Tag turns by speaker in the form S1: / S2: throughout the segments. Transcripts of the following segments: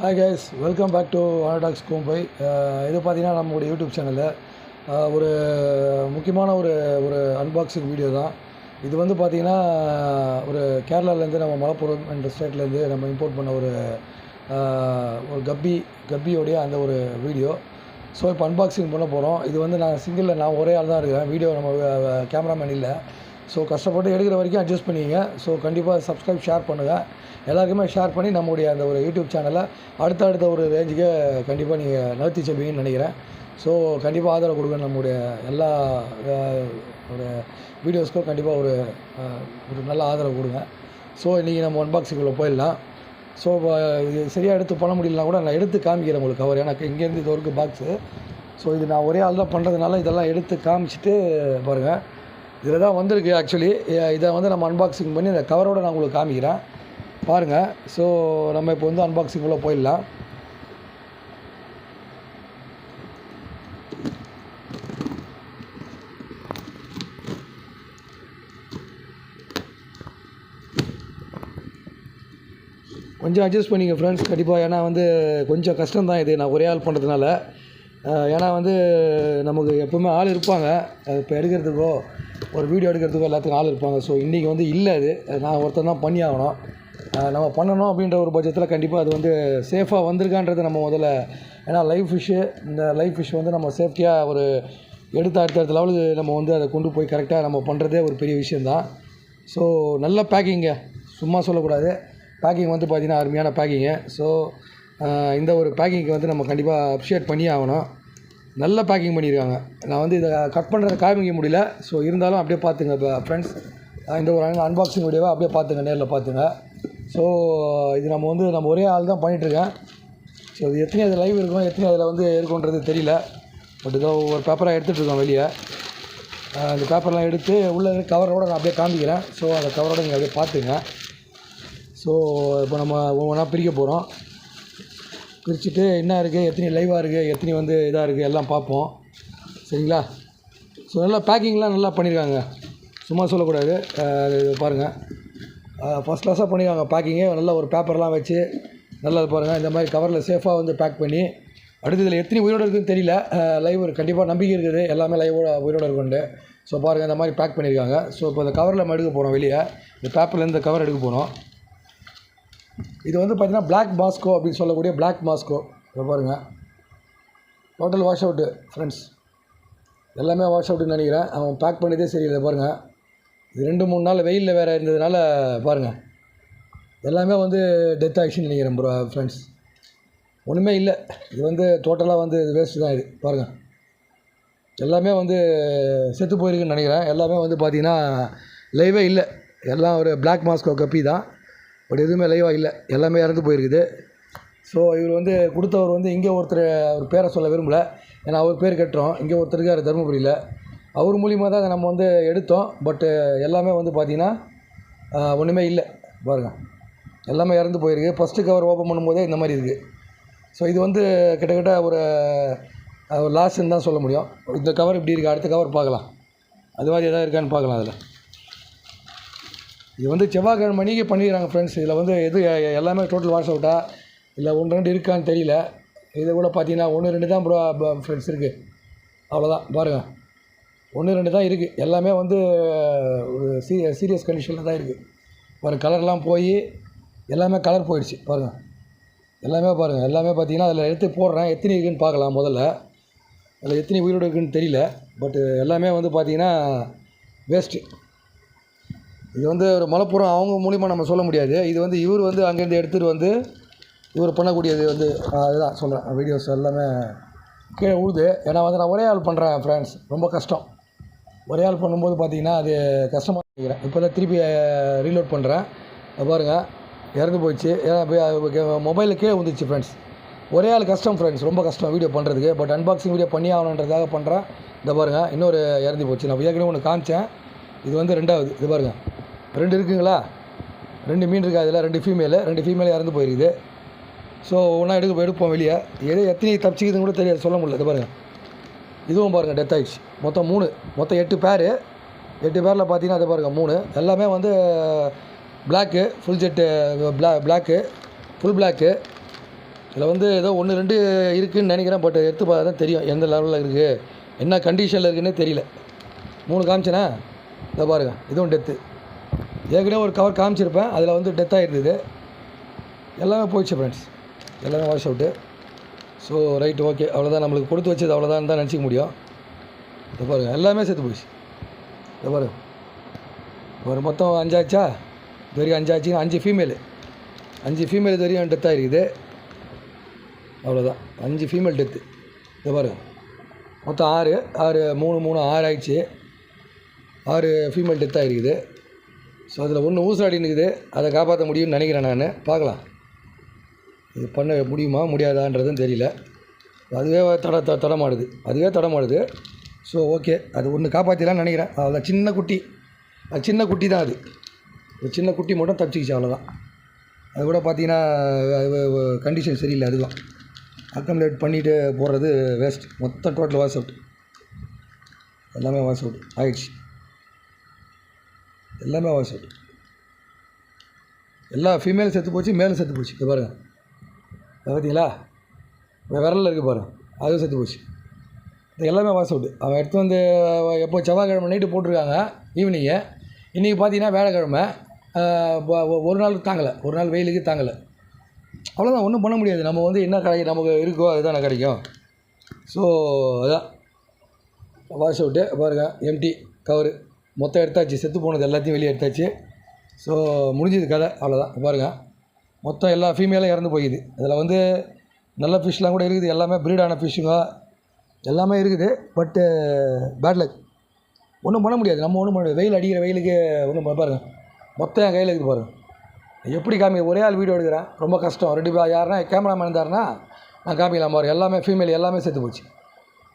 S1: Hi guys, welcome back to வானடாக்ஸ் கோம்பை. இது பார்த்தீங்கன்னா நம்மளுடைய யூடியூப் சேனலில் ஒரு முக்கியமான ஒரு ஒரு அன்பாக்சிங் வீடியோ தான். இது வந்து பார்த்திங்கன்னா ஒரு கேரளாலேருந்து நம்ம மலப்புரம் என்ற ஸ்டேட்லேருந்து நம்ம இம்போர்ட் பண்ண ஒரு ஒரு கப்பியோடைய அந்த ஒரு வீடியோ. ஸோ இப்போ அன்பாக்சிங் பண்ண போகிறோம். இது வந்து நான் ஒரே ஆள் தான் இருக்கிறேன். வீடியோ நம்ம கேமராமேன் இல்லை. ஸோ கஷ்டப்பட்டு எடுக்கிற வரைக்கும் அட்ஜஸ்ட் பண்ணிங்க. ஸோ கண்டிப்பாக சப்ஸ்கிரைப் ஷேர் பண்ணுங்கள். எல்லாருக்குமே ஷேர் பண்ணி நம்முடைய அந்த ஒரு யூடியூப் சேனலை அடுத்த ஒரு ரேஞ்சுக்கு கண்டிப்பாக நீங்கள் நகர்த்தி செல்வீங்கன்னு நினைக்கிறேன். ஸோ கண்டிப்பாக ஆதரவு கொடுங்க. நம்முடைய எல்லா ஒரு வீடியோஸ்க்கும் கண்டிப்பாக ஒரு நல்ல ஆதரவு கொடுங்க. ஸோ இன்றைக்கி நம்ம அன்பாக்சிங்குள்ளே போயிடலாம். ஸோ இது சரியாக எடுத்து பண்ண முடியலனா கூட நான் எடுத்து காமிக்கிறேன் உங்களுக்கு கவர். எனக்கு இங்கேருந்து இது வரைக்கும் பாக்ஸு. ஸோ இது நான் ஒரே ஆள் தான் பண்ணுறதுனால இதெல்லாம் எடுத்து காமிச்சிட்டு பாருங்கள். இதில் தான் வந்திருக்கு. ஆக்சுவலி இதை வந்து நம்ம அன்பாக்சிங் பண்ணி இந்த கவரோடு நான் உங்களுக்கு காமிக்கிறேன் பாருங்கள். ஸோ நம்ம இப்போ வந்து அன்பாக்சிங்குள்ளே போயிடலாம். கொஞ்சம் அட்ஜஸ்ட் பண்ணிங்க ஃப்ரெண்ட்ஸ் கண்டிப்பாக. ஏன்னா வந்து கொஞ்சம் கஷ்டம்தான் இது நான் ஒரே ஆள் பண்ணுறதுனால. ஏன்னா வந்து நமக்கு எப்போவுமே ஆள் இருப்பாங்க. இப்போ எடுக்கிறதுக்கோ ஒரு வீடியோ எடுக்கிறதுக்கோ எல்லாத்துக்கும் ஆள் இருப்பாங்க. ஸோ இன்றைக்கி வந்து இல்லை, அது நான் ஒருத்தர் தான் பண்ணி ஆகணும். நம்ம பண்ணணும் அப்படின்ற ஒரு பட்சத்தில் கண்டிப்பாக அது வந்து சேஃபாக வந்திருக்கான்றது நம்ம முதல்ல. ஏன்னா இந்த லைவ் ஃபிஷ் வந்து நம்ம சேஃப்டியாக ஒரு அடுத்த லெவலுக்கு நம்ம வந்து அதை கொண்டு போய் கரெக்டாக நம்ம பண்ணுறதே ஒரு பெரிய விஷயந்தான். ஸோ நல்ல பேக்கிங்க, சும்மா சொல்லக்கூடாது. பேக்கிங் வந்து பார்த்திங்கன்னா அருமையான பேக்கிங்கு. ஸோ இந்த ஒரு பேக்கிங்க்கு வந்து நம்ம கண்டிப்பாக அப்ரிஷியேட் பண்ணி ஆகணும். நல்ல பேக்கிங் பண்ணியிருக்காங்க. நான் வந்து இதை கட் பண்ணுறத காமிக்க முடியல. ஸோ இருந்தாலும் அப்படியே பார்த்துங்க இப்போ ஃப்ரெண்ட்ஸ். இந்த ஒரு அன்பாக்சிங் வீடியோவை அப்படியே பார்த்துங்க, நேரில் பார்த்துங்க. ஸோ இது நம்ம ஒரே ஆள் தான் பண்ணிகிட்ருக்கேன். ஸோ இது எத்தனை அது லைவ் இருக்கும், எத்தனை அதில் வந்து இருக்குன்றது தெரியல. பட் இதோ ஒரு பேப்பராக எடுத்துகிட்ருக்கோம் வெளியே. அந்த பேப்பர்லாம் எடுத்து உள்ள கவரோடு நான் அப்படியே காமிக்கிறேன். ஸோ அந்த கவரோடு நீங்கள் அப்படியே பார்த்துங்க. ஸோ இப்போ நம்ம ஒவ்வொன்றா பிரிக்க போகிறோம். பிரிச்சுட்டு என்ன இருக்குது, எத்தனை லைவாக இருக்குது, எத்தனை வந்து இதாக இருக்குது எல்லாம் பார்ப்போம். சரிங்களா? ஸோ நல்லா பேக்கிங்லாம் நல்லா பண்ணியிருக்காங்க, சும்மா சொல்லக்கூடாது. இது பாருங்கள், ஃபஸ்ட் கிளாஸாக பண்ணியிருக்காங்க பேக்கிங்கு. நல்ல ஒரு பேப்பர்லாம் வச்சு நல்லா பாருங்கள். இந்த மாதிரி கவரில் சேஃபாக வந்து பேக் பண்ணி. அடுத்து இதில் எத்தனை உயிரோடு இருக்குதுன்னு தெரியல. லைவ் கண்டிப்பாக நம்பிக்கை இருக்குது, எல்லாமே உயிரோடு இருக்குண்டு. ஸோ பாருங்கள், இந்த மாதிரி பேக் பண்ணியிருக்காங்க. ஸோ இப்போ இந்த கவரில் நம்ம எடுக்க போகிறோம் வெளியே. இந்த பேப்பர்லேருந்து கவர் எடுக்க போகிறோம். இது வந்து பார்த்திங்கன்னா பிளாக் மாஸ்கோ அப்படின்னு சொல்லக்கூடிய பிளாக் மாஸ்கோ. இதை பாருங்கள், டோட்டல் வாஷ் அவுட்டு ஃப்ரெண்ட்ஸ். எல்லாமே வாஷ் அவுட்டுன்னு நினைக்கிறேன். அவன் பேக் பண்ணதே சரியில்லை பாருங்கள். இது 2-3 நாள் வெயிலில் வேறு இருந்ததுனால பாருங்கள் எல்லாமே வந்து டெத் ஆகிடுச்சின்னு நினைக்கிறேன் ப்ரோ ஃப்ரெண்ட்ஸ். ஒன்றுமே இல்லை, இது வந்து டோட்டலாக வந்து வேஸ்ட்டு தான். இது பாருங்கள், எல்லாமே வந்து செத்து போயிருக்குன்னு நினைக்கிறேன். எல்லாமே வந்து பார்த்திங்கன்னா லைவே இல்லை. எல்லாம் ஒரு பிளாக் மாஸ்கோ கப்பி தான். பட் எதுவுமே லைவாக இல்லை, எல்லாமே இறந்து போயிருக்குது. ஸோ இவர் வந்து கொடுத்தவர் வந்து இங்கே அவர் பேரை சொல்ல விரும்பலை. ஏன்னா அவர் பேர் கட்டுறோம். இங்கே ஒருத்தர் இருக்கார் தருமபுரியில். அவர் மூலிமா தான் நம்ம வந்து எடுத்தோம். பட்டு எல்லாமே வந்து பார்த்திங்கன்னா ஒன்றுமே இல்லை பாருங்கள், எல்லாமே இறந்து போயிருக்கு. ஃபஸ்ட்டு கவர் ஓப்பன் பண்ணும்போதே இந்த மாதிரி இருக்குது. ஸோ இது வந்து கிட்டத்தட்ட ஒரு லாஸ்ன்னு தான் சொல்ல முடியும். இந்த கவர் இப்படி இருக்குது, அடுத்த கவர் பார்க்கலாம். அது மாதிரி எதாவது இருக்கான்னு பார்க்கலாம். அதில் இது வந்து செவ்வாய்க்கிழமை மணிக்கு பண்ணிக்கிறாங்க ஃப்ரெண்ட்ஸ். இதில் வந்து எல்லாமே டோட்டல் வாஷ் அவுட்டா இல்லை 1-2 இருக்கான்னு தெரியல. இதை கூட பார்த்தீங்கன்னா 1-2 தான் ப்ரோ ஃப்ரெண்ட்ஸ் இருக்குது. அவ்வளோதான் பாருங்கள், 1-2 தான் இருக்குது. எல்லாமே வந்து ஒரு சீரியஸ் கண்டிஷனில் தான் இருக்குது. பாருங்கள், கலர்லாம் போய் எல்லாமே கலர் போயிடுச்சு பாருங்கள். எல்லாமே பாருங்கள், எல்லாமே பார்த்தீங்கன்னா அதில் எடுத்து போடுறேன். எத்தனை இருக்குதுன்னு பார்க்கலாம் முதல்ல. அதில் எத்தனை உயிரோடு இருக்குதுன்னு தெரியல. பட்டு எல்லாமே வந்து பார்த்திங்கன்னா வேஸ்ட்டு. இது வந்து ஒரு மலப்புறம் அவங்க மூலிமா நம்ம சொல்ல முடியாது. இது வந்து இவர் வந்து அங்கேருந்து எடுத்துகிட்டு வந்து இவர் பண்ணக்கூடியது வந்து அதுதான் சொல்கிறேன். வீடியோஸ் எல்லாமே கீழே உழுது. ஏன்னா வந்து நான் ஒரே ஆள் பண்ணுறேன் ஃப்ரெண்ட்ஸ், ரொம்ப கஷ்டம். ஒரே ஆள் பண்ணும்போது பார்த்திங்கன்னா அது கஷ்டமாக நினைக்கிறேன். இப்போ தான் திருப்பி ரீலோட் பண்ணுறேன். பாருங்கள், இறந்து போயிடுச்சு. ஏன்னா மொபைலில் கீழே வந்துச்சு ஃப்ரெண்ட்ஸ். ஒரே ஆள் கஷ்டம் ஃப்ரெண்ட்ஸ், ரொம்ப கஷ்டம் வீடியோ பண்ணுறதுக்கு. பட் அன்பாக்சிங் வீடியோ பண்ணி ஆகணுன்றதாக பண்ணுறேன். இந்த பாருங்கள், இன்னொரு இறந்து போச்சு. நான் ஏற்கனவே ஒன்று காமிச்சேன். இது வந்து 2வது. இது பாருங்கள், 2 இருக்குங்களா, 2 மீன் இருக்கா. அதில் 2 ஃபீமேல் இறந்து போயிருக்குது. ஸோ ஒன்றா எடுப்போம் வெளியே. எத்தனை தப்பிச்சிக்குதுன்னு கூட தெரியாது, சொல்ல முடியல. இது பாருங்கள், இதுவும் பாருங்கள் டெத் ஆகிடுச்சு. மொத்தம் 8 பேர். 8 பேரில் பார்த்தீங்கன்னா அது பாருங்கள் 3 எல்லாமே வந்து black, full jet black, full black, இதில் வந்து ஏதோ 1 2 இருக்குதுன்னு நினைக்கிறேன். பட் எடுத்து பார்த்தா தான் தெரியும் எந்த லெவலில் இருக்குது, என்ன கண்டிஷனில் இருக்குன்னே தெரியல. 3 காமிச்சேனா, இதை பாருங்கள், இதுவும் டெத்து. ஏற்கனவே ஒரு கவர் காமிச்சிருப்பேன், அதில் வந்து டெத் ஆகிருந்தது. எல்லாமே போயிடுச்சு ஃப்ரெண்ட்ஸ், எல்லாமே wash out. So right, okay, அவ்வளோதான். நம்மளுக்கு கொடுத்து வச்சது அவ்வளோதான் தான் நினச்சிக்க முடியும். இதை பாருங்கள், எல்லாமே செத்து போயிடுச்சு. இதை பாருங்கள், ஒரு மொத்தம் 5 ஆச்சா, இது வரைக்கும் 5 ஆச்சுன்னா 5 ஃபீமேலு, 5 ஃபீமேல் இது வரைக்கும் டெத் ஆகிருக்குது. அவ்வளோதான், 5 ஃபீமேல் டெத்து. இதை பாருங்கள், மொத்தம் 6 3 3 6 ஆயிடுச்சு. 6 ஃபீமேல் டெத் ஆகிருக்குது. ஸோ அதில் 1 ஊசலாடின்னு இருக்குது, அதை காப்பாற்ற முடியும்னு நினைக்கிறேன் நான். பார்க்கலாம் இது பண்ண முடியுமா முடியாதான்றதும் தெரியல. அதுவே தடமாடுது. ஸோ ஓகே, அது 1 காப்பாற்றிடலான்னு நினைக்கிறேன். அவ்வளோதான், சின்ன குட்டி, அது சின்ன குட்டி தான். அது ஒரு சின்ன குட்டி மட்டும் தப்பிச்சிக்கிச்சு, அவ்வளோதான். அது கூட பார்த்தீங்கன்னா கண்டிஷன் சரியில்லை. அதுதான் அக்கம்லேட் பண்ணிவிட்டு போடுறது வேஸ்ட். மொத்தம் டோட்டல் வாஷ் அவுட், எல்லாமே வாஷ் அவுட் ஆகிடுச்சு. எல்லாமே வாஷ் அவுட். எல்லா ஃபீமேலும் செத்து போச்சு, மேலும் செத்து போச்சு. இது பாருங்கள், பார்த்தீங்களா, விரலில் இருக்குது பாருங்கள், அதுவும் செத்து போச்சு. இது எல்லாமே வாஷ் அவுட்டு. அவன் எடுத்து வந்து எப்போ செவ்வாய்க்கிழமை நைட்டு போட்டிருக்காங்க ஈவினிங்கு. இன்றைக்கி பார்த்தீங்கன்னா வியாழக்கிழமை. ஒரு நாள் தாங்கலை, ஒரு நாள் வெயிலுக்கு தாங்கலை. அவ்வளோதான், ஒன்றும் பண்ண முடியாது. நம்ம வந்து என்ன நமக்கு இருக்கோ அதுதான் கிடைக்கும். ஸோ அதான் வாஷ் அவுட்டு. பாருங்கள், எம்டி கவரு மொத்தம் எடுத்தாச்சு. செத்து போனது எல்லாத்தையும் வெளியே எடுத்தாச்சு. ஸோ முடிஞ்சது கதை, அவ்வளோதான். பாருங்கள், மொத்தம் எல்லா ஃபீமேலும் இறந்து போயிடுது. அதில் வந்து நல்ல ஃபிஷ்லாம் கூட இருக்குது, எல்லாமே ப்ரீடான ஃபிஷ்ஷுங்க எல்லாமே இருக்குது. பட்டு பேட் லக், ஒன்றும் பண்ண முடியாது. நம்ம ஒன்றும் பண்ண முடியாது. வெயில் அடிக்கிற வெயிலுக்கு ஒன்றும் பாருங்கள், மொத்தம் என் கையில் இருக்குது பாருங்கள். எப்படி ஒரே ஆள் வீடியோ எடுக்கிறேன், ரொம்ப கஷ்டம். 2 பேர் யாருன்னா கேமராமேன் இருந்தாருன்னா நான் காமிக்கலாம் பாரு. எல்லாமே ஃபீமேல் எல்லாமே செத்து போச்சு.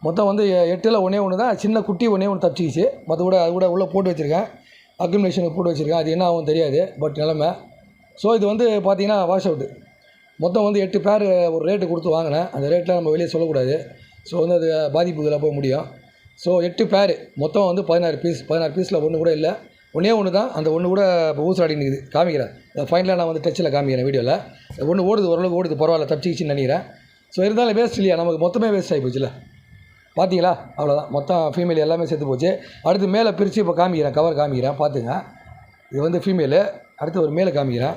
S1: மொத்தம் வந்து 8ல் 1 தான், சின்ன குட்டி 1 தப்பிச்சிக்கிச்சு. மற்ற கூட அது கூட உள்ளே போட்டு வச்சுருக்கேன், அக்யூமிலேஷனுக்கு போட்டு வச்சுருக்கேன். அது என்ன ஆகும் தெரியாது, பட் நிலமை. ஸோ இது வந்து பார்த்தீங்கன்னா வாஷ் அவுட்டு. மொத்தம் வந்து 8 பேர் ஒரு ரேட்டு கொடுத்து வாங்கினேன். அந்த ரேட்டில் நம்ம வெளியே சொல்லக்கூடாது. ஸோ வந்து அது பாதிப்புகளை போய் முடியும். ஸோ 8 பேர் மொத்தம் வந்து 16 பீஸ். 16 பீஸில் 1 கூட இல்லை, 1 தான். அந்த 1 கூட இப்போ ஊசலாடின்னு இருக்குது. காமிக்கிறேன் ஃபைனலாக, நான் வந்து டச்சில் காமிக்கிறேன் வீடியோவில். 1 ஓடுது, ஓரளவுக்கு ஓடுது, பரவாயில்ல, தப்பிச்சிக்கிச்சின்னு நினைக்கிறேன். ஸோ இருந்தாலும் வேஸ்ட் இல்லையா, நமக்கு மொத்தமே வேஸ்ட் ஆகி போச்சுல. பார்த்தீங்களா, அவ்வளோதான். மொத்தம் ஃபீமேல் எல்லாமே செத்து போச்சு. அடுத்து மேலே பிரித்து இப்போ காமிக்கிறேன், கவர் காமிக்கிறேன், பார்த்துங்க. இது வந்து ஃபீமேலு. அடுத்து ஒரு மேலே காமிக்கிறேன்.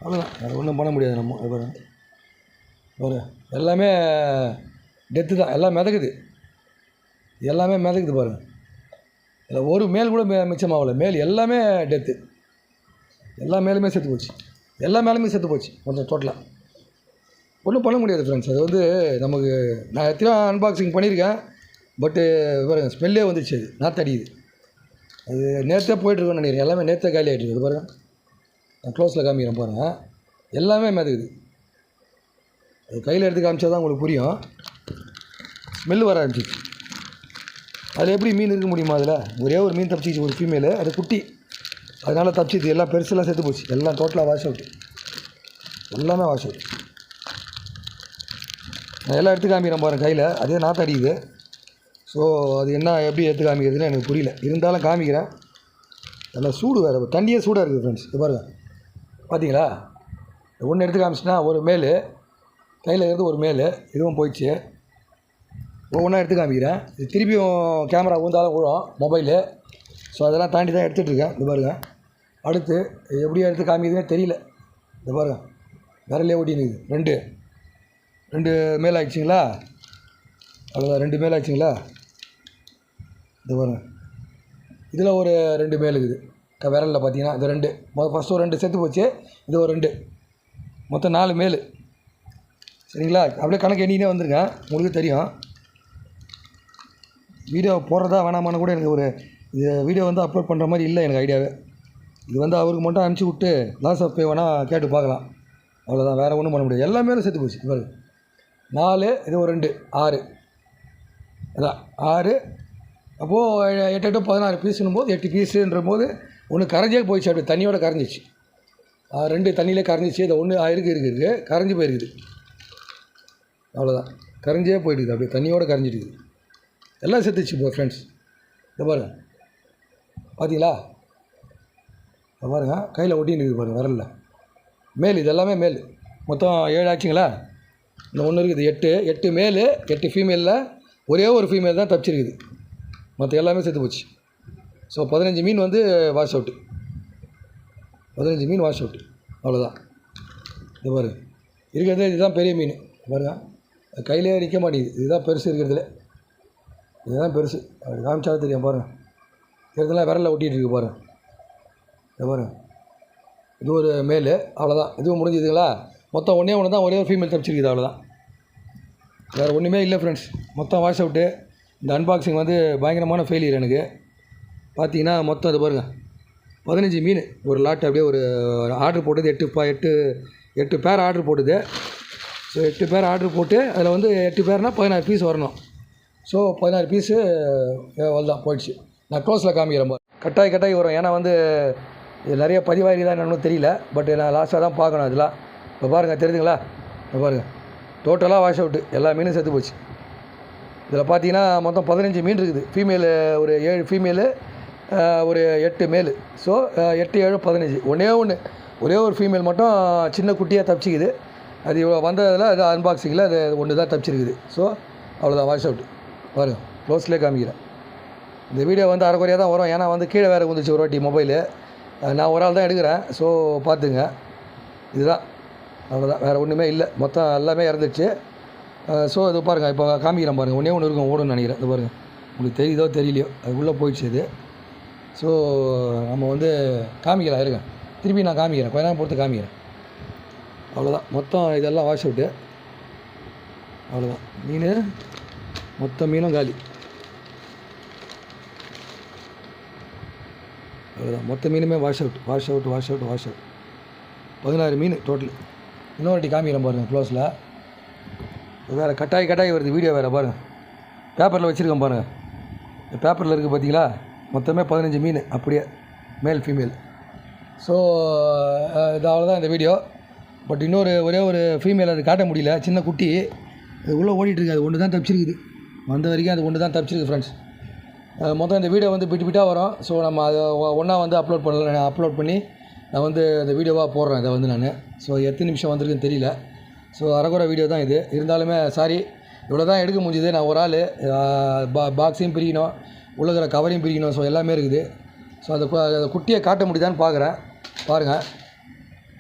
S1: அவ்வளோதான், அது ஒன்றும் பண்ண முடியாது நம்ம. ஒரு எல்லாமே டெத்து தான், எல்லாம் மிதக்குது, எல்லாமே மிதக்குது பாருங்கள். இதில் ஒரு மேல் கூட மிச்சமாகல. மேல் எல்லாமே டெத்து, எல்லா மேலுமே செத்து போச்சு. எல்லா மேலுமே செத்து போச்சு மொத்தம் டோட்டலாக. ஒன்றும் பண்ண முடியாது ஃப்ரெண்ட்ஸ். அது வந்து நமக்கு நான் எத்தனையோ அன்பாக்சிங் பண்ணியிருக்கேன். பட்டு பாருங்கள், ஸ்மெல்லே வந்துச்சு, அது நாற்றடிக்குது. அது நேற்றே போய்ட்டுருக்கோன்னு நினைக்கிறேன். எல்லாமே நேற்றே காலி ஆகிட்டு இருக்குது பாருங்கள். நான் க்ளோஸில் காமிக்கிறேன் பாருங்கள், எல்லாமே மிதக்குது. அது கையில் எடுத்து காமிச்சா தான் உங்களுக்கு புரியும். ஸ்மெல்லு வர ஆரம்பிச்சிச்சு. அதில் எப்படி மீன் இருக்க முடியுமா? அதில் ஒரே ஒரு மீன் தப்பிச்சிச்சு, ஒரு ஃபீமேலு, அது குட்டி, அதனால் தப்பிச்சிச்சு. எல்லாம் பெருசெல்லாம் செத்து போச்சு. எல்லாம் டோட்டலாக வாஷ் அவுட்டு, எல்லாமே வாஷ் அவுட். நான் எல்லாம் எடுத்து காமிக்கிறேன் பாருங்கள் கையில், அதே நாற்று அடிக்குது. ஸோ அது என்ன எப்படி எடுத்து காமிக்கிறதுன்னு எனக்கு புரியல, இருந்தாலும் காமிக்கிறேன். நல்லா சூடு வேறு, தண்ணியே சூடாக இருக்குது ஃப்ரெண்ட்ஸ். இது பாருங்கள், பார்த்தீங்களா, 1 எடுத்து காமிச்சுன்னா ஒரு மேலு கையில் இருந்து, ஒரு மேலு இதுவும் போயிடுச்சு. ஒவ்வொன்றா எடுத்து காமிக்கிறேன். இது திருப்பியும் கேமரா ஊந்தாலும் விழும் மொபைலு. ஸோ அதெல்லாம் தாண்டி தான் எடுத்துகிட்ருக்கேன். இது பாருங்கள், அடுத்து எப்படி எடுத்து காமிக்கிறதுனே தெரியல. இது பாருங்கள், விரலே ஓட்டினுக்குது. 2 மேல் ஆகிடுச்சிங்களா, அவ்வளோதான். 2 மேல் ஆகிடுச்சிங்களா. இது பாருங்கள், இதில் ஒரு 2 மேல் இருக்குது. விரலில் பார்த்தீங்கன்னா இது 2. ஃபஸ்ட்டு ஒரு 2 செத்து போச்சு, இது ஒரு 2, மொத்தம் 4 மேல். சரிங்களா, அப்படியே கணக்கு எண்ணினே வந்துருங்க, உங்களுக்கு தெரியும். வீடியோ போடுறதா வேணாமான்னு கூட எனக்கு ஒரு இது வீடியோ வந்து அப்லோட் பண்ணுற மாதிரி இல்லை எனக்கு ஐடியாவே. இது வந்து அவருக்கு மட்டும் அனுப்பிச்சி விட்டு லாஸ் ஆஃப் பே வேணால் கேட்டு பார்க்கலாம், அவ்வளோதான். வேறு ஒன்றும் பண்ண முடியாது. எல்லாமே செத்து போச்சு. பாரு, 4, இது ஒரு 2, 6, அதான் 6. அப்போது 8 8 16 பீஸுன்னும் போது 8 பீஸுன்ற போது 1 கரைஞ்சே போயிடுச்சு. அப்படி தண்ணியோடு கரைஞ்சிச்சு. 2 தண்ணியிலே கரைஞ்சிச்சு. இதை 1 இருக்குது கரைஞ்சி போயிருக்குது, அவ்வளோதான். கரைஞ்சே போயிடுது, அப்படியே தண்ணியோடு கரைஞ்சிடுது. எல்லாம் செத்துச்சு இப்போ ஃப்ரெண்ட்ஸ். இதை பாருங்கள், பார்த்தீங்களா, இதை பாருங்கள், கையில் ஒட்டின்னு இருக்குது பாருங்கள் விரலில். மேல், இது எல்லாமே மேல். மொத்தம் 7 ஆச்சுங்களா. இந்த ஒன்று இருக்குது 8 மேலு 8 ஃபீமேலில் ஒரே ஒரு ஃபீமேல் தான் தப்பிச்சிருக்குது. மற்ற எல்லாமே செத்து போச்சு. ஸோ 15 மீன் வந்து வாஷ் அவுட்டு. 15 மீன் வாஷ் அவுட்டு, அவ்வளோதான். இது பாருங்க, இருக்கிறது இதுதான் பெரிய மீன் பாருங்க. கையிலே நிற்க மாட்டேங்குது. இதுதான் பெருசு இருக்கிறதுல, இதுதான் பெருசு. அப்படி காமிச்சாலும் தெரியும் பாருங்கள். இருக்கிறதுலாம் விரலில் ஒட்டிகிட்டு இருக்குது பாருங்கள். இது பாருங்கள், இது ஒரு மேலு, அவ்வளோதான். இதுவும் முடிஞ்சதுங்களா. மொத்தம் ஒன்று தான், ஒரே ஒரு ஃபீமேல் தப்பிச்சிருக்குது, அவ்வளோதான். வேறு ஒன்றுமே இல்லை ஃப்ரெண்ட்ஸ். மொத்தம் வாஷ் அவுட்டு. இந்த அன்பாக்சிங் வந்து பயங்கரமான ஃபெயிலியர் எனக்கு. பார்த்தீங்கன்னா மொத்தம் இது பாருங்கள், 15 மீன் ஒரு லாட். அப்படியே ஒரு ஆர்டர் போட்டது 8 பேர் ஆர்டர் போட்டது. ஸோ 8 பேர் ஆர்டர் போட்டு அதில் வந்து 8 பேர்னால் 16 பீஸ் வரணும். ஸோ 16 பீஸு அவ்வளோதான் போயிடுச்சு. நான் க்ளோஸில் காமிக்கிறேன் பாரு. கட்டாய் வரும். ஏன்னா வந்து இது நிறைய பதிவாகி தான் என்னன்னு தெரியல. பட் நான் லாஸ்ட்டாக தான் பார்க்கணும் இதெல்லாம். இப்போ பாருங்கள், தெரியுதுங்களா. இப்போ பாருங்கள், டோட்டலாக வாஷ் அவுட்டு. எல்லா மீனும் செத்து போச்சு. இதில் பார்த்தீங்கன்னா மொத்தம் 15 மீன் இருக்குது. ஃபீமேலு ஒரு 7 ஃபீமேலு, ஒரு 8 மேலு. ஸோ 8 7 15. ஒரே ஒரு ஃபீமேல் மட்டும் சின்ன குட்டியாக தப்பிச்சிக்குது. அது இவ்வளோ வந்ததில் அது அன்பாக்சிங்கில் அது ஒன்று தான் தப்பிச்சிருக்குது. ஸோ அவ்வளோதான் வாஷ் அவுட். பாருங்கள், க்ளோஸ்லேயே காமிக்கிறேன். இந்த வீடியோ வந்து அரைக்குறையாக தான் வரும். ஏன்னா வந்து கீழே வேறு வந்துச்சு ஒரு வாட்டி மொபைலு. நான் ஒரு ஆள் தான் எடுக்கிறேன். ஸோ பார்த்துங்க, இதுதான், அவ்வளோதான். வேறு ஒன்றுமே இல்லை. மொத்தம் எல்லாமே இறந்துடுச்சு. ஸோ இது பாருங்கள், இப்போ காமிக்கிறேன் பாருங்கள். ஒன்று இருக்கும், ஓடுன்னு நினைக்கிறேன். இது பாருங்கள், உங்களுக்கு தெரியுதோ தெரியலையோ, அது உள்ளே போயிடுச்சு இது. ஸோ நம்ம வந்து காமிக்கலாம், இருங்க, திருப்பி நான் காமிக்கிறேன், கொஞ்ச நேரம் பொறுத்து காமிக்கிறேன். அவ்வளோதான், மொத்தம் இதெல்லாம் வாஷ் அவுட்டு. அவ்வளோதான், மொத்த மீனும் காலி. அவ்வளோதான், மொத்த மீனுமே வாஷ் அவுட். 16 மீன் டோட்டல். இன்னொரு வாட்டி காமிக்கிறேன் பாருங்கள் க்ளோஸில். வேறு கட்டாய் வருது வீடியோ வேறு பாருங்கள். பேப்பரில் வச்சுருக்கேன் பாருங்கள். இந்த பேப்பரில் இருக்குது பார்த்தீங்களா. மொத்தமே 15 மீன் அப்படியே, மேல் ஃபீமேல். ஸோ இது அவ்வளோதான் இந்த வீடியோ. பட் ஒரே ஒரு ஃபீமேல் அது காட்ட முடியல, சின்ன குட்டி. அது உள்ளே ஓடிட்டுருக்கு. அது ஒன்று தான் தப்பிச்சிருக்குது. வந்த வரைக்கும் அது ஒன்று தான் தப்பிச்சிருக்கு ஃப்ரெண்ட்ஸ். மொத்தம் இந்த வீடியோ வந்து பிட்டாக வரும். ஸோ நம்ம அதை ஒன்றா வந்து அப்லோட் பண்ணி நான் வந்து அந்த வீடியோவாக போடுறேன். இதை வந்து நான் எத்தனை நிமிஷம் வந்திருக்குன்னு தெரியல. ஸோ அரைக்குறை வீடியோ தான் இது. இருந்தாலுமே சாரி, இவ்வளோ தான் எடுக்க முடிஞ்சுது. நான் ஒரு ஆள் பாக்ஸையும் பிரிக்கணும், உள்ளகிற கவரையும் பிரிக்கணும். ஸோ எல்லாமே இருக்குது. ஸோ அந்த குட்டியை காட்ட முடியுதான்னு பார்க்குறேன். பாருங்கள்,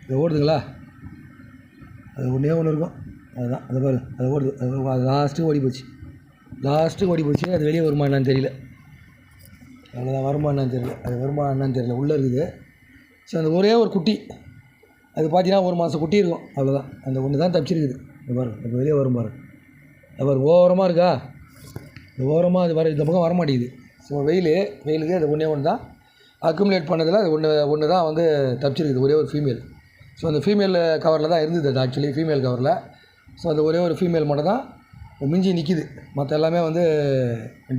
S1: இது ஓடுதுங்களா. அது ஒன்று இருக்கும், அதுதான். அது பாருங்க, அது ஓடுது. அது லாஸ்ட்டுக்கு ஓடி போச்சு. அது வெளியே வருமா என்னன்னு தெரியல. அவ்வளோதான், வருமா என்னன்னு தெரியல. உள்ளே இருக்குது. ஸோ அந்த ஒரே ஒரு குட்டி, அது பார்த்தீங்கன்னா 1 மாதம் குட்டி இருக்கும். அவ்வளோதான், அந்த ஒன்று தான் தப்பிச்சிருக்குது. இது பாருங்கள், இப்போ வெளியே வரும் பாருங்கள். அது ஓரமாக இருக்கா, இது ஓரமாக அது இந்த பக்கம் வரமாட்டேங்குது. ஸோ வெயிலுக்கு அது ஒன்று தான் அக்குமுலேட் பண்ணதில் அது ஒன்று தான் வந்து தப்பிச்சிருக்குது, ஒரே ஒரு ஃபீமேல். ஸோ அந்த ஃபீமேல் கவரில் தான் இருந்தது அது, ஆக்சுவலி ஃபீமேல் கவரில். ஸோ அந்த ஒரே ஒரு ஃபீமேல் மட்டும் தான் மிஞ்சி நிற்கிது. மற்ற எல்லாமே வந்து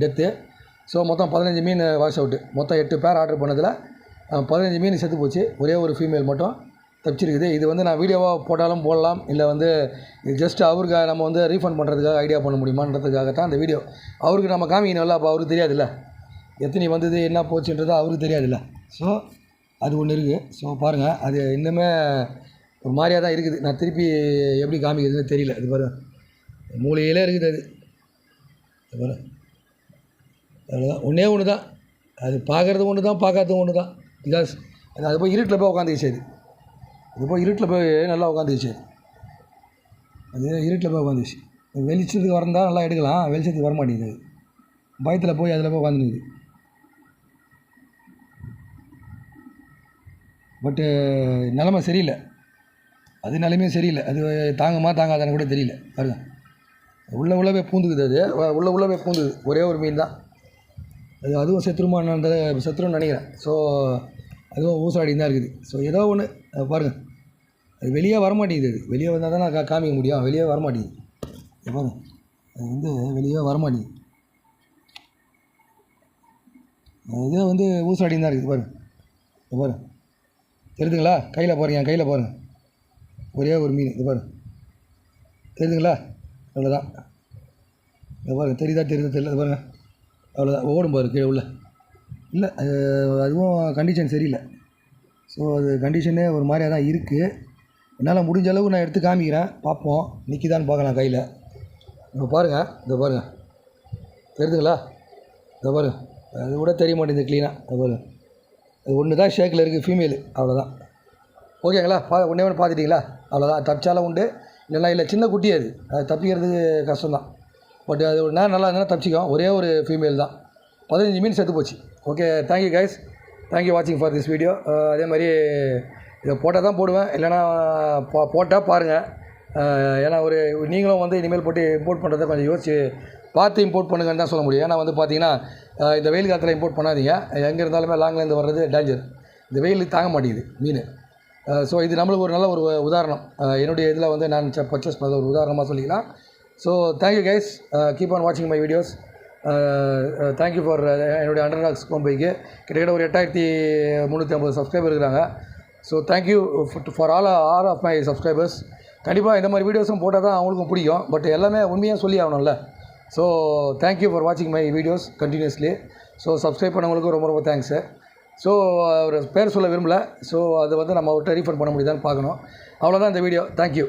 S1: டெத்து. ஸோ மொத்தம் 15 மீன் வாஷ் அவுட்டு. மொத்தம் 8 பேர் ஆர்டர் பண்ணதில் 15 மீன் செத்து போச்சு. ஒரே ஒரு ஃபீமேல் மட்டும் தப்பிச்சிருக்குது. இது வந்து நான் வீடியோவாக போட்டாலும் போடலாம், இல்லை வந்து இது ஜஸ்ட் அவருக்கு நம்ம வந்து ரீஃபண்ட் பண்ணுறதுக்காக ஐடியா பண்ண முடியுமான்றதுக்காக தான் அந்த வீடியோ. அவருக்கு நம்ம காமிக்கணும்ல, அப்போ அவருக்கு தெரியாதுல்ல எத்தனை வந்தது என்ன போச்சுன்றது அவருக்கு தெரியாதுல்ல. ஸோ அது ஒன்று இருக்குது. ஸோ பாருங்கள், அது இன்னுமே ஒரு மாதிரியாக தான் இருக்குது. நான் திருப்பி எப்படி காமிக்கிறதுன்னு தெரியல. இது பாருங்கள், மூலையிலே இருக்குது அது. இது பாரு, அவ்வளோதான், ஒன்று தான். அது பார்க்குறது ஒன்று தான், பார்க்காதது ஒன்று தான். பிகாஸ் அது போய் இருட்டில் போய் உட்காந்துக்கிச்சு. இருட்டில் போய் நல்லா உட்காந்துக்கிச்சு. அது இருட்டில் போய் உட்காந்துச்சு. வெளிச்சத்துக்கு வரந்தால் நல்லா எடுக்கலாம், வெளிச்சத்துக்கு வர மாட்டேங்குது. பயத்தில் போய் அதில் போய் உட்காந்துக்குது. பட்டு நிலமை சரியில்லை, அது நிலைமையும் சரியில்லை. அது தாங்குமா தாங்காதான்னு கூட தெரியல. பாருங்க, உள்ளே போய் பூந்துக்குது. அது உள்ளே போய் பூந்துக்குது. ஒரே ஒரு மீன் தான் அதுவும் செத்துருன்னு நினைக்கிறேன். ஸோ அதுவும் ஊசாடி தான் இருக்குது. ஸோ ஏதோ ஒன்று பாருங்கள், அது வெளியே வரமாட்டேங்குது. அது வெளியே வந்தால் தான் நான் காமிக்க முடியும். வெளியே வரமாட்டேங்குது. பாருங்க, அது வந்து வெளியே வரமாட்டேங்குது. இதே வந்து ஊசாடின்னு தான் இருக்குது. பாருங்க, தெரியுதுங்களா. கையில் பாருங்கள், ஒரே ஒரு மீன். இது பாருங்கள், தெரியுதுங்களா. அவ்வளோதான். இது பாருங்கள், தெரியல. இது பாருங்கள், அவ்வளோதான். ஓடும் பாரு கீழே உள்ள. இல்லை, அதுவும் கண்டிஷன் சரியில்லை. ஸோ அது கண்டிஷனே ஒரு மாதிரியாக தான் இருக்குது. என்னால் முடிஞ்ச அளவுக்கு நான் எடுத்து காமிக்கிறேன், பார்ப்போம் நிற்கிதான்னு பார்க்கலாம் கையில். இப்போ பாருங்கள், இதை பாருங்கள், தெரியுதுங்களா? இதை பாருங்கள், அது கூட தெரிய மாட்டேங்குது க்ளீனாக. இதை பாருங்கள், அது ஒன்று தான் ஷேக்கில் இருக்குது, ஃபீமேலு, அவ்வளோதான். ஓகேங்களா? ஒன்றே ஒன்று பார்த்துட்டிங்களா? அவ்வளோதான். தப்பிச்சாலும் உண்டு, இல்லைனா இல்லை. சின்ன குட்டி அது தப்பிக்கிறதுக்கு கஷ்டம்தான். பட் அது ஒரு நேரம் நல்லா இருந்தால் தப்பிச்சிக்கும். ஒரே ஒரு ஃபீமேல் தான், 15 மீன் செத்து போச்சு. ஓகே, தேங்க்யூ கைஸ், தேங்க்யூ வாட்சிங் ஃபார் திஸ் வீடியோ. அதே மாதிரி இதை போட்டால் தான் போடுவேன், இல்லைனா போட்டால் பாருங்கள். ஏன்னா நீங்களும் வந்து இனிமேல் போட்டு இம்போர்ட் பண்ணுறதை கொஞ்சம் யோசிச்சு பார்த்து இம்போர்ட் பண்ணுங்கன்னு தான் சொல்ல முடியும். ஏன்னா வந்து பார்த்தீங்கன்னா இந்த வெயில் காலத்தில் இம்போர்ட் பண்ணாதீங்க. எங்கே இருந்தாலுமே லாங்லேருந்து வர்றது டேஞ்சர். இந்த வெயிலுக்கு தாங்க மாட்டேங்குது மீன். ஸோ இது நம்மளுக்கு ஒரு நல்ல ஒரு உதாரணம். என்னுடைய இதில் வந்து நான் பர்ச்சேஸ் பண்ண ஒரு உதாரணமாக சொல்லிக்கலாம். So thank you guys, keep on வாட்சிங் மை வீடியோஸ். தேங்க்யூ ஃபார் என்னுடைய அண்டர் டாக்ஸ் கோம்பைக்கு கிட்டத்தட்ட ஒரு 8350 சப்ஸ்கிரைபர் இருக்கிறாங்க. So thank you for all of my subscribers. கண்டிப்பாக இந்த மாதிரி வீடியோஸும் போட்டால் தான் அவங்களுக்கும் பிடிக்கும். பட் எல்லாமே உண்மையாக சொல்லி ஆகணும்ல. ஸோ தேங்க்யூ ஃபார் வாட்சிங் my videos continuously. So subscribe பண்ணவங்களுக்கு ரொம்ப ரொம்ப தேங்க்ஸு. ஸோ ஒரு பேர் சொல்ல விரும்பலை. ஸோ அது வந்து நம்ம அவர்கிட்ட ரீஃபண்ட் பண்ண முடியுதான்னு பார்க்கணும். அவ்வளோதான் இந்த வீடியோ. தேங்க்யூ.